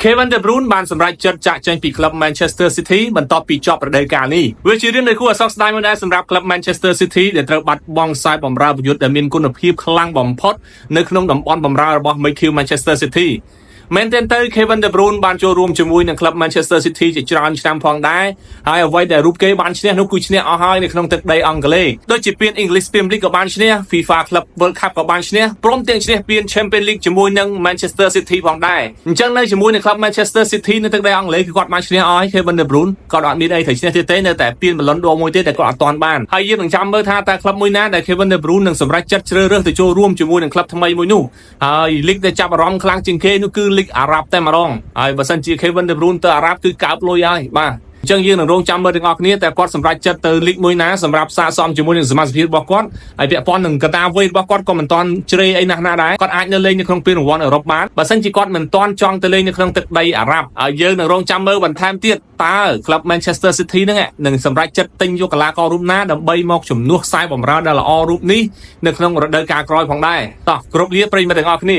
Kevin De Bruyne បានសម្រេចចិត្តចាក់ចេញពីក្លឹប Manchester City បន្ទាប់ពីចប់រដូវកាលនេះវាជារឿងដែលគួរឲ្យសោកស្ដាយមួយដែរសម្រាប់ក្លឹប Manchester City ដែលត្រូវបាត់បង់ខ្សែបម្រើប្រយុទ្ធដែលមានគុណភាពខ្លាំងបំផុតនៅក្នុងតំបន់បម្រើរបស់មេឃីវ Manchester City មែនទែនទៅ Kevin De Bruyne បានចូលរួមជាមួយនឹងក្លឹប Manchester City ជាច្រើនឆ្នាំផងដែរហើយអ្វីដែលរូបគេបានឈ្នះនោះគឺឈ្នះអស់ហើយនៅក្នុងទឹកដីអង់គ្លេសដូចជាពាន English Premier League ក៏បានឈ្នះ FIFA Club World Cup ក៏បានឈ្នះព្រមទាំងឈ្នះពាន Champions League ជាមួយនឹង Manchester City ផងដែរអញ្ចឹងនៅជាមួយនឹងក្លឹប Manchester City នៅទឹកដីអង់គ្លេសគឺគាត់បានឈ្នះអស់ហើយ Kevin De Bruyne គាត់អត់មានអីត្រូវឈ្នះទៀតទេនៅតែពាន Ballon d'Or មួយទេដែលគាត់អត់ទាន់បានហើយយើងនឹងចាំមើលថាតើក្លឹបមួយណាដែល Kevin De Bruyne នឹងសម្រេចចិត្តជ្រើសរើសទៅចូលរួមជាមួយនឹងក្លឹបថ្មីមួយនោះហើយ League ដែលចាប់អារម្មណ៍ខ្លាំងជាងគេនោះគឺ League អារ៉ាប់តែម្ដងហើយបើសិនជា Kevin De Bruyne ទៅអារ៉ាប់គឺកើបលុយហើយបាទអញ្ចឹងយើងនឹងរងចាំមើលទាំងអស់គ្នាតែគាត់សម្រេចចិត្តទៅលីកមួយណាសម្រាប់សាកសមជាមួយនឹងសមាជិករបស់គាត់ហើយពាក់ព័ន្ធនឹងកត្តាវ័យរបស់គាត់ក៏មិនទាន់ជ្រេអីណាស់ណាដែរគាត់អាចនៅលេងនៅក្នុងពានរង្វាន់អឺរ៉ុបបានបើសិនជាគាត់មិនទាន់ចង់ទៅលេងនៅក្នុងទឹកដីអារ៉ាប់ហើយយើងនឹងរងចាំមើលបន្ថែមទៀតតើក្លឹប Manchester City ហ្នឹងនឹងសម្រេចចិត្តទិញយកកីឡាកររូបណាដើម្បីមកជំនួសខ្សែបម្រើដ៏ល្អរូបនេះនៅក្នុងរដូវកាលក្រោយផងដែរតោះគ្រប់លាប្រិយមិត្តទាំងអស់គ្នា